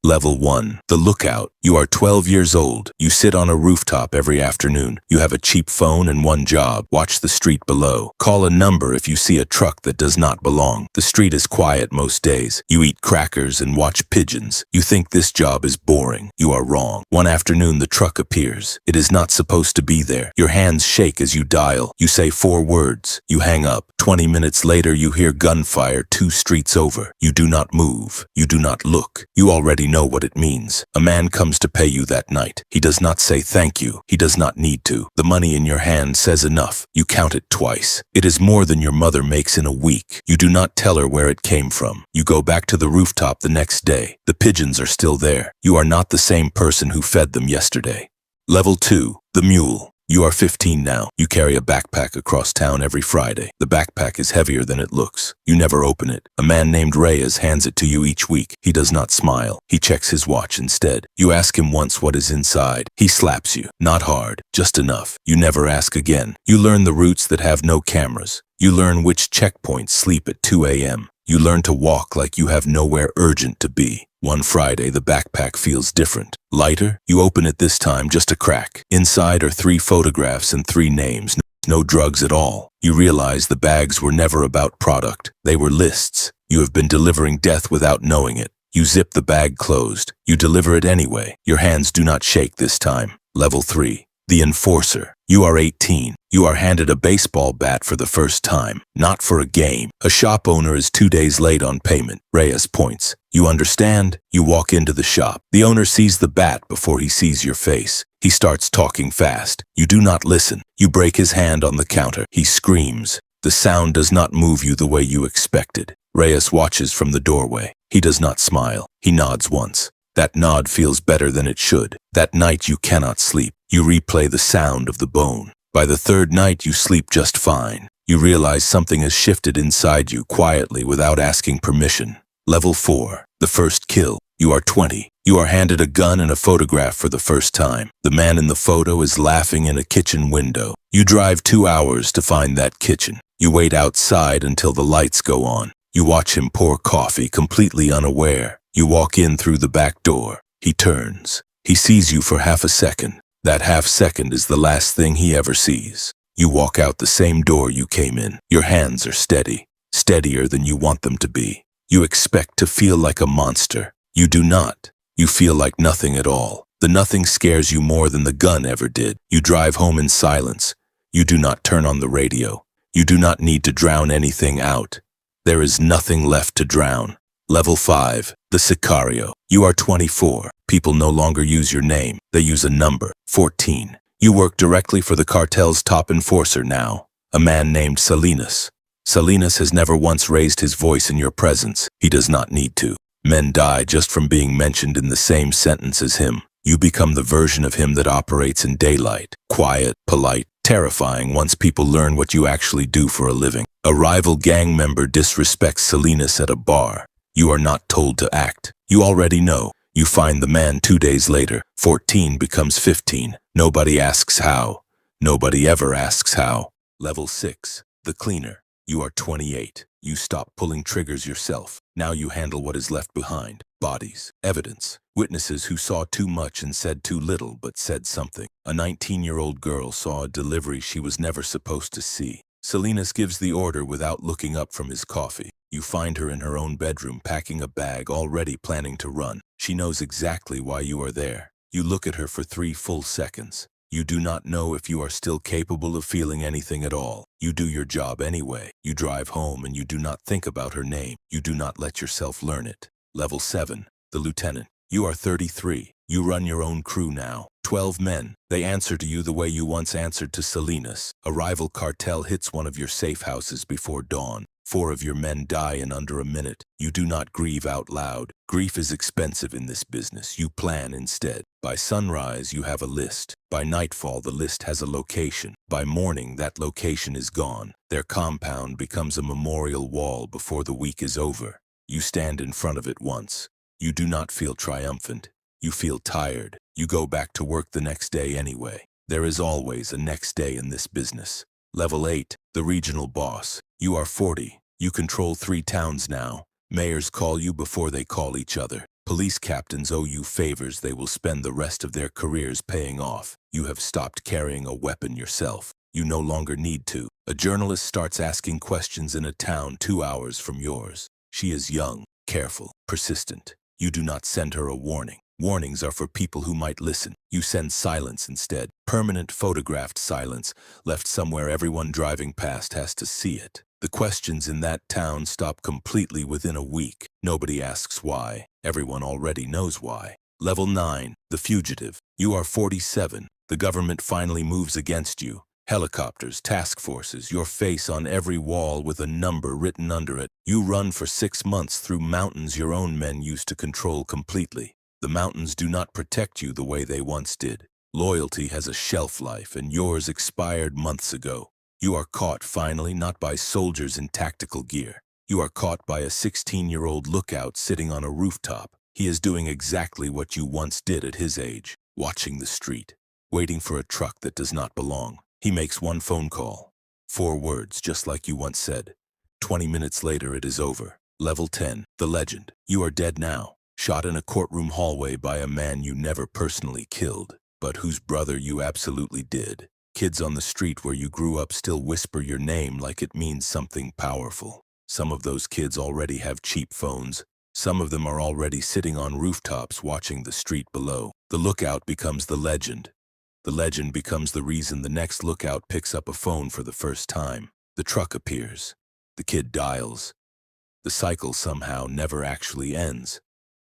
Level 1. The Lookout. You are 12 years old. You sit on a rooftop every afternoon. You have a cheap phone and one job. Watch the street below. Call a number if you see a truck that does not belong. The street is quiet most days. You eat crackers and watch pigeons. You think this job is boring. You are wrong. One afternoon the truck appears. It is not supposed to be there. Your hands shake as you dial. You say 4 words. You hang up. 20 minutes later you hear gunfire 2 streets over. You do not move. You do not look. You already know what it means. A man comes to pay you that night. He does not say thank you. He does not need to. The money in your hand says enough. You count it twice. It is more than your mother makes in a week. You do not tell her where it came from. You go back to the rooftop the next day. The pigeons are still there. You are not the same person who fed them yesterday. Level 2. The Mule. You are 15 now. You carry a backpack across town every Friday. The backpack is heavier than it looks. You never open it. A man named Reyes hands it to you each week. He does not smile. He checks his watch instead. You ask him once what is inside. He slaps you. Not hard, just enough. You never ask again. You learn the routes that have no cameras. You learn which checkpoints sleep at 2 a.m. You learn to walk like you have nowhere urgent to be. One Friday, the backpack feels different. Lighter? You open it this time, just a crack. Inside are 3 photographs and 3 names. No drugs at all. You realize the bags were never about product. They were lists. You have been delivering death without knowing it. You zip the bag closed. You deliver it anyway. Your hands do not shake this time. Level 3. The Enforcer. You are 18. You are handed a baseball bat for the first time, not for a game. A shop owner is 2 days late on payment. Reyes points. You understand? You walk into the shop. The owner sees the bat before he sees your face. He starts talking fast. You do not listen. You break his hand on the counter. He screams. The sound does not move you the way you expected. Reyes watches from the doorway. He does not smile. He nods once. That nod feels better than it should. That night you cannot sleep. You replay the sound of the bone. By the 3rd night you sleep just fine. You realize something has shifted inside you quietly without asking permission. Level 4. The First Kill. You are 20. You are handed a gun and a photograph for the first time. The man in the photo is laughing in a kitchen window. You drive 2 hours to find that kitchen. You wait outside until the lights go on. You watch him pour coffee completely unaware. You walk in through the back door. He turns. He sees you for half a second. That half second is the last thing he ever sees. You walk out the same door you came in. Your hands are steady, steadier than you want them to be. You expect to feel like a monster. You do not. You feel like nothing at all. The nothing scares you more than the gun ever did. You drive home in silence. You do not turn on the radio. You do not need to drown anything out. There is nothing left to drown. Level 5. The Sicario. You are 24. People no longer use your name. They use a number. 14. You work directly for the cartel's top enforcer now, a man named Salinas. Salinas has never once raised his voice in your presence. He does not need to. Men die just from being mentioned in the same sentence as him. You become the version of him that operates in daylight. Quiet, polite, terrifying once people learn what you actually do for a living. A rival gang member disrespects Salinas at a bar. You are not told to act. You already know. You find the man 2 days later. 14 becomes 15. Nobody asks how. Nobody ever asks how. Level 6. The Cleaner. You are 28. You stop pulling triggers yourself. Now you handle what is left behind. Bodies. Evidence. Witnesses who saw too much and said too little but said something. A 19-year-old girl saw a delivery she was never supposed to see. Salinas gives the order without looking up from his coffee. You find her in her own bedroom packing a bag, already planning to run. She knows exactly why you are there. You look at her for 3 full seconds. You do not know if you are still capable of feeling anything at all. You do your job anyway. You drive home and you do not think about her name. You do not let yourself learn it. Level 7. The Lieutenant. You are 33. You run your own crew now. 12 men. They answer to you the way you once answered to Salinas. A rival cartel hits one of your safe houses before dawn. 4 of your men die in under a minute. You do not grieve out loud. Grief is expensive in this business. You plan instead. By sunrise, you have a list. By nightfall, the list has a location. By morning, that location is gone. Their compound becomes a memorial wall before the week is over. You stand in front of it once. You do not feel triumphant. You feel tired. You go back to work the next day anyway. There is always a next day in this business. Level 8. The Regional Boss. You are 40. You control 3 towns now. Mayors call you before they call each other. Police captains owe you favors they will spend the rest of their careers paying off. You have stopped carrying a weapon yourself. You no longer need to. A journalist starts asking questions in a town 2 hours from yours. She is young, careful, persistent. You do not send her a warning. Warnings are for people who might listen. You send silence instead. Permanent photographed silence, left somewhere everyone driving past has to see it. The questions in that town stop completely within a week. Nobody asks why. Everyone already knows why. Level 9, the Fugitive. You are 47. The government finally moves against you. Helicopters, task forces, your face on every wall with a number written under it. You run for 6 months through mountains your own men used to control completely. The mountains do not protect you the way they once did. Loyalty has a shelf life, and yours expired months ago. You are caught finally not by soldiers in tactical gear. You are caught by a 16-year-old lookout sitting on a rooftop. He is doing exactly what you once did at his age, watching the street, waiting for a truck that does not belong. He makes one phone call. 4 words, just like you once said. 20 minutes later, it is over. Level 10, the legend. You are dead now, shot in a courtroom hallway by a man you never personally killed, but whose brother you absolutely did. Kids on the street where you grew up still whisper your name like it means something powerful. Some of those kids already have cheap phones. Some of them are already sitting on rooftops watching the street below. The lookout becomes the legend. The legend becomes the reason the next lookout picks up a phone for the first time. The truck appears. The kid dials. The cycle somehow never actually ends.